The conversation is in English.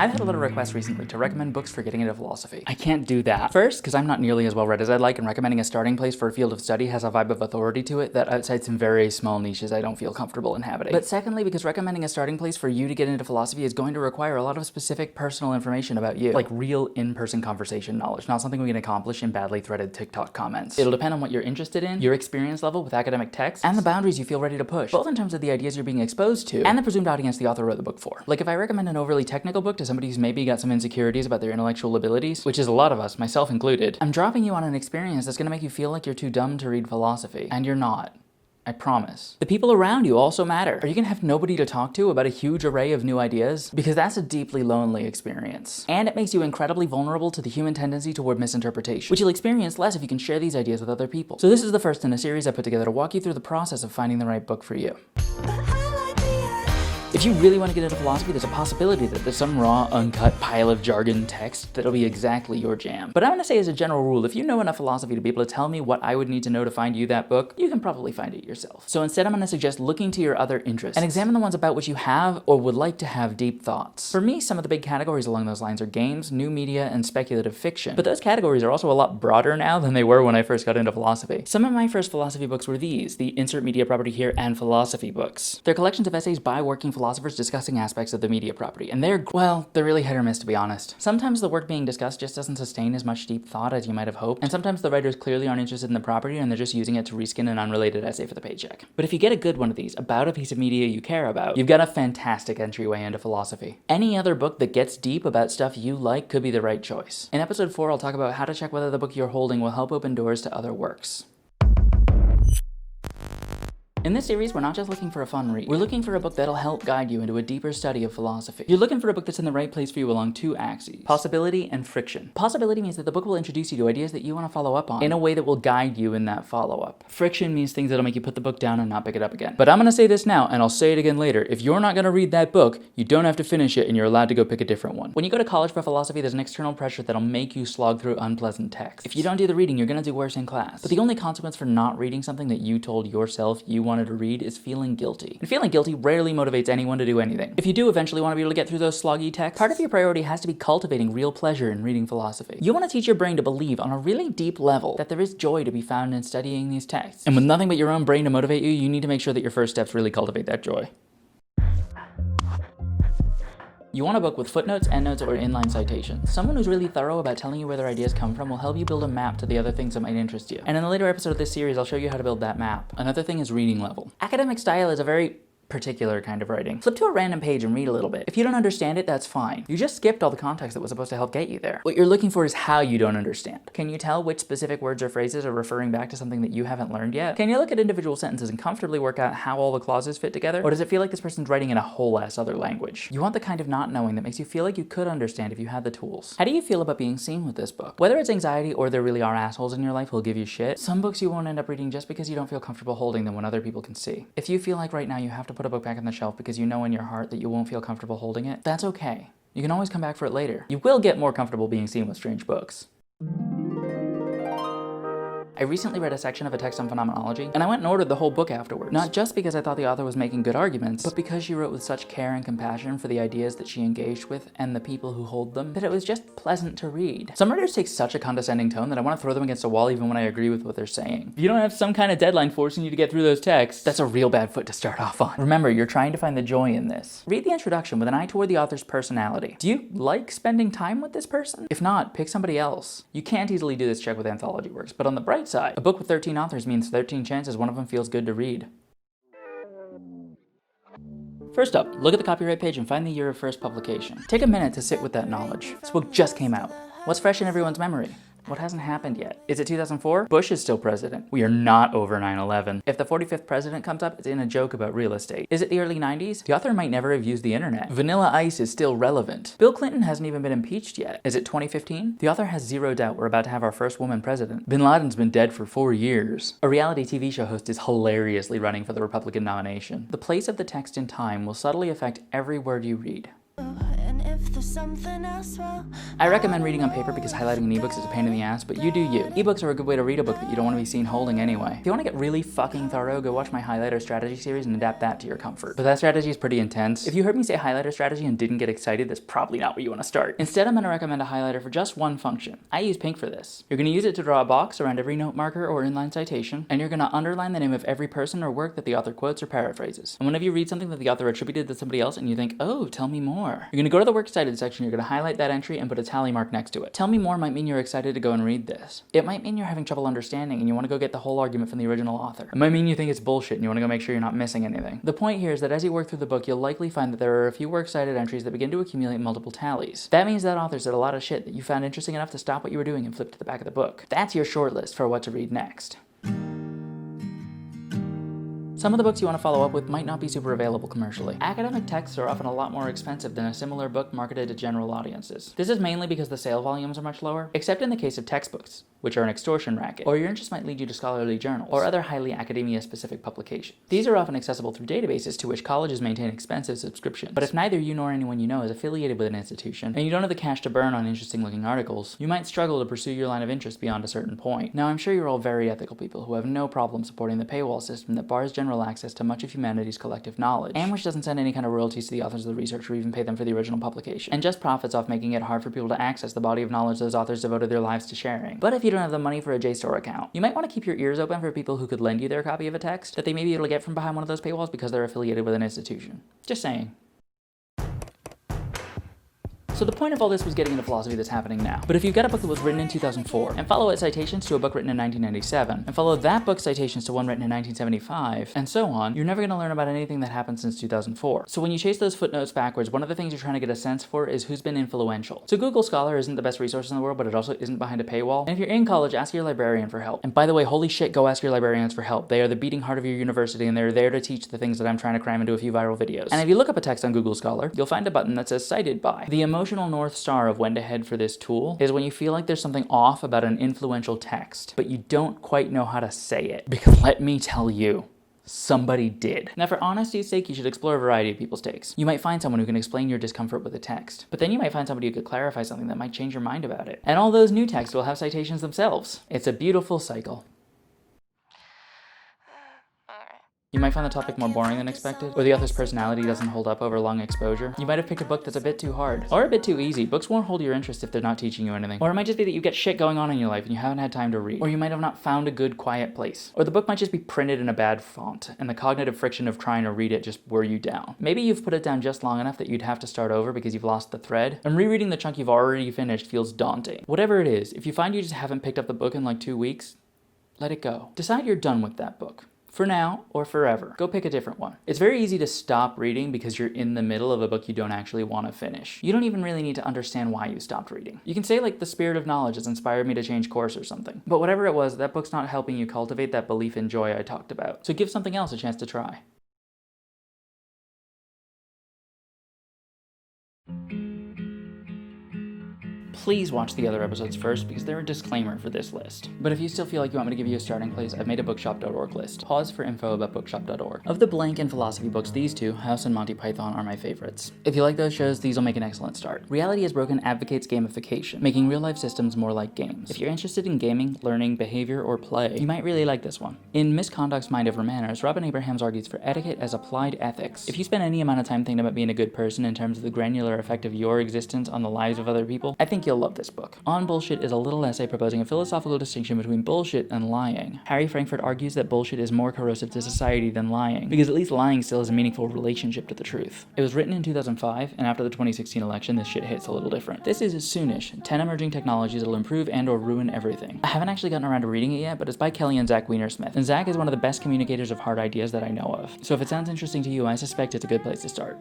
I've had a lot of requests recently to recommend books for getting into philosophy. I can't do that. First, because I'm not nearly as well read as I'd like, and recommending a starting place for a field of study has a vibe of authority to it that outside some very small niches I don't feel comfortable inhabiting. But secondly, because recommending a starting place for you to get into philosophy is going to require a lot of specific personal information about you, like real in-person conversation knowledge, not something we can accomplish in badly threaded TikTok comments. It'll depend on what you're interested in, your experience level with academic texts, and the boundaries you feel ready to push, both in terms of the ideas you're being exposed to and the presumed audience the author wrote the book for. Like if I recommend an overly technical book to somebody who's maybe got some insecurities about their intellectual abilities, which is a lot of us, myself included, I'm dropping you on an experience that's gonna make you feel like you're too dumb to read philosophy. And you're not. I promise. The people around you also matter. Are you gonna have nobody to talk to about a huge array of new ideas? Because that's a deeply lonely experience. And it makes you incredibly vulnerable to the human tendency toward misinterpretation, which you'll experience less if you can share these ideas with other people. So this is the first in a series I put together to walk you through the process of finding the right book for you. If you really want to get into philosophy, there's a possibility that there's some raw, uncut pile of jargon text that'll be exactly your jam. But I'm gonna say as a general rule, if you know enough philosophy to be able to tell me what I would need to know to find you that book, you can probably find it yourself. So instead, I'm gonna suggest looking to your other interests and examine the ones about which you have or would like to have deep thoughts. For me, some of the big categories along those lines are games, new media, and speculative fiction. But those categories are also a lot broader now than they were when I first got into philosophy. Some of my first philosophy books were these, the Insert Media Property Here and Philosophy books. They're collections of essays by working philosophers discussing aspects of the media property, and they're really hit or miss, to be honest. Sometimes the work being discussed just doesn't sustain as much deep thought as you might have hoped, and sometimes the writers clearly aren't interested in the property and they're just using it to reskin an unrelated essay for the paycheck. But if you get a good one of these about a piece of media you care about, you've got a fantastic entryway into philosophy. Any other book that gets deep about stuff you like could be the right choice. In episode 4, I'll talk about how to check whether the book you're holding will help open doors to other works. In this series, we're not just looking for a fun read. We're looking for a book that'll help guide you into a deeper study of philosophy. You're looking for a book that's in the right place for you along two axes: possibility and friction. Possibility means that the book will introduce you to ideas that you want to follow up on in a way that will guide you in that follow-up. Friction means things that'll make you put the book down and not pick it up again. But I'm gonna say this now, and I'll say it again later. If you're not gonna read that book, you don't have to finish it and you're allowed to go pick a different one. When you go to college for philosophy, there's an external pressure that'll make you slog through unpleasant text. If you don't do the reading, you're gonna do worse in class. But the only consequence for not reading something that you told yourself you wanted to read is feeling guilty. And feeling guilty rarely motivates anyone to do anything. If you do eventually want to be able to get through those sloggy texts, part of your priority has to be cultivating real pleasure in reading philosophy. You want to teach your brain to believe on a really deep level that there is joy to be found in studying these texts. And with nothing but your own brain to motivate you, you need to make sure that your first steps really cultivate that joy. You want a book with footnotes, endnotes, or inline citations. Someone who's really thorough about telling you where their ideas come from will help you build a map to the other things that might interest you. And in a later episode of this series, I'll show you how to build that map. Another thing is reading level. Academic style is a very particular kind of writing. Flip to a random page and read a little bit. If you don't understand it, that's fine. You just skipped all the context that was supposed to help get you there. What you're looking for is how you don't understand. Can you tell which specific words or phrases are referring back to something that you haven't learned yet? Can you look at individual sentences and comfortably work out how all the clauses fit together? Or does it feel like this person's writing in a whole ass other language? You want the kind of not knowing that makes you feel like you could understand if you had the tools. How do you feel about being seen with this book? Whether it's anxiety or there really are assholes in your life who'll give you shit, some books you won't end up reading just because you don't feel comfortable holding them when other people can see. If you feel like right now you have to put a book back on the shelf because you know in your heart that you won't feel comfortable holding it, that's okay. You can always come back for it later. You will get more comfortable being seen with strange books. I recently read a section of a text on phenomenology, and I went and ordered the whole book afterwards. Not just because I thought the author was making good arguments, but because she wrote with such care and compassion for the ideas that she engaged with and the people who hold them, that it was just pleasant to read. Some writers take such a condescending tone that I want to throw them against a wall even when I agree with what they're saying. If you don't have some kind of deadline forcing you to get through those texts, that's a real bad foot to start off on. Remember, you're trying to find the joy in this. Read the introduction with an eye toward the author's personality. Do you like spending time with this person? If not, pick somebody else. You can't easily do this check with anthology works, but on the bright side, a book with 13 authors means 13 chances one of them feels good to read. First up, look at the copyright page and find the year of first publication. Take a minute to sit with that knowledge. This book just came out. What's fresh in everyone's memory? What hasn't happened yet? Is it 2004? Bush is still president. We are not over 9/11. If the 45th president comes up, it's in a joke about real estate. Is it the early 90s? The author might never have used the internet. Vanilla Ice is still relevant. Bill Clinton hasn't even been impeached yet. Is it 2015? The author has zero doubt we're about to have our first woman president. Bin Laden's been dead for 4 years. A reality TV show host is hilariously running for the Republican nomination. The place of the text in time will subtly affect every word you read. And if there's something else. Well, I recommend reading on paper because highlighting in ebooks is a pain in the ass, but you do you. Ebooks are a good way to read a book that you don't want to be seen holding anyway. If you want to get really fucking thorough, go watch my highlighter strategy series and adapt that to your comfort. But that strategy is pretty intense. If you heard me say highlighter strategy and didn't get excited, that's probably not where you want to start. Instead, I'm going to recommend a highlighter for just one function. I use Pink for this. You're going to use it to draw a box around every note marker or inline citation, and you're going to underline the name of every person or work that the author quotes or paraphrases. And whenever you read something that the author attributed to somebody else and you think, oh, tell me more, you're going to go to the works cited section, you're going to highlight that entry and put a tally mark next to it. Tell me more might mean you're excited to go and read this. It might mean you're having trouble understanding and you want to go get the whole argument from the original author. It might mean you think it's bullshit and you want to go make sure you're not missing anything. The point here is that as you work through the book, you'll likely find that there are a few works cited entries that begin to accumulate multiple tallies. That means that author said a lot of shit that you found interesting enough to stop what you were doing and flip to the back of the book. That's your shortlist for what to read next. Some of the books you want to follow up with might not be super available commercially. Academic texts are often a lot more expensive than a similar book marketed to general audiences. This is mainly because the sale volumes are much lower, except in the case of textbooks, which are an extortion racket, or your interest might lead you to scholarly journals, or other highly academia-specific publications. These are often accessible through databases to which colleges maintain expensive subscriptions. But if neither you nor anyone you know is affiliated with an institution, and you don't have the cash to burn on interesting-looking articles, you might struggle to pursue your line of interest beyond a certain point. Now, I'm sure you're all very ethical people who have no problem supporting the paywall system that bars general access to much of humanity's collective knowledge, and which doesn't send any kind of royalties to the authors of the research or even pay them for the original publication, and just profits off making it hard for people to access the body of knowledge those authors devoted their lives to sharing. But if you don't have the money for a JSTOR account, you might want to keep your ears open for people who could lend you their copy of a text that they may be able to get from behind one of those paywalls because they're affiliated with an institution. Just saying. So the point of all this was getting into philosophy that's happening now. But if you've got a book that was written in 2004, and follow its citations to a book written in 1997, and follow that book's citations to one written in 1975, and so on, you're never going to learn about anything that happened since 2004. So when you chase those footnotes backwards, one of the things you're trying to get a sense for is who's been influential. So Google Scholar isn't the best resource in the world, but it also isn't behind a paywall. And if you're in college, ask your librarian for help. And by the way, holy shit, go ask your librarians for help. They are the beating heart of your university, and they're there to teach the things that I'm trying to cram into a few viral videos. And if you look up a text on Google Scholar, you'll find a button that says cited by. The emotional North Star of when to head for this tool is when you feel like there's something off about an influential text, but you don't quite know how to say it. Because let me tell you, somebody did. Now, for honesty's sake, you should explore a variety of people's takes. You might find someone who can explain your discomfort with a text, but then you might find somebody who could clarify something that might change your mind about it. And all those new texts will have citations themselves. It's a beautiful cycle. You might find the topic more boring than expected, or the author's personality doesn't hold up over long exposure. You might have picked a book that's a bit too hard, or a bit too easy. Books won't hold your interest if they're not teaching you anything. Or it might just be that you get shit going on in your life and you haven't had time to read. Or you might have not found a good quiet place. Or the book might just be printed in a bad font, and the cognitive friction of trying to read it just wore you down. Maybe you've put it down just long enough that you'd have to start over because you've lost the thread, and rereading the chunk you've already finished feels daunting. Whatever it is, if you find you just haven't picked up the book in like 2 weeks, let it go. Decide you're done with that book. For now, or forever. Go pick a different one. It's very easy to stop reading because you're in the middle of a book you don't actually want to finish. You don't even really need to understand why you stopped reading. You can say like the spirit of knowledge has inspired me to change course or something. But whatever it was, that book's not helping you cultivate that belief in joy I talked about. So give something else a chance to try. Please watch the other episodes first because they're a disclaimer for this list. But if you still feel like you want me to give you a starting place, I've made a bookshop.org list. Pause for info about bookshop.org. Of the blank and philosophy books, these two, House and Monty Python, are my favorites. If you like those shows, these will make an excellent start. Reality is Broken advocates gamification, making real-life systems more like games. If you're interested in gaming, learning, behavior, or play, you might really like this one. In Misconduct's Mind Over Manners, Robin Abrahams argues for etiquette as applied ethics. If you spend any amount of time thinking about being a good person in terms of the granular effect of your existence on the lives of other people, I think you'll love this book. On Bullshit is a little essay proposing a philosophical distinction between bullshit and lying. Harry Frankfurt argues that bullshit is more corrosive to society than lying, because at least lying still has a meaningful relationship to the truth. It was written in 2005, and after the 2016 election, this shit hits a little different. This is Soonish, 10 emerging technologies that'll improve and or ruin everything. I haven't actually gotten around to reading it yet, but it's by Kelly and Zach Weinersmith, and Zach is one of the best communicators of hard ideas that I know of. So if it sounds interesting to you, I suspect it's a good place to start.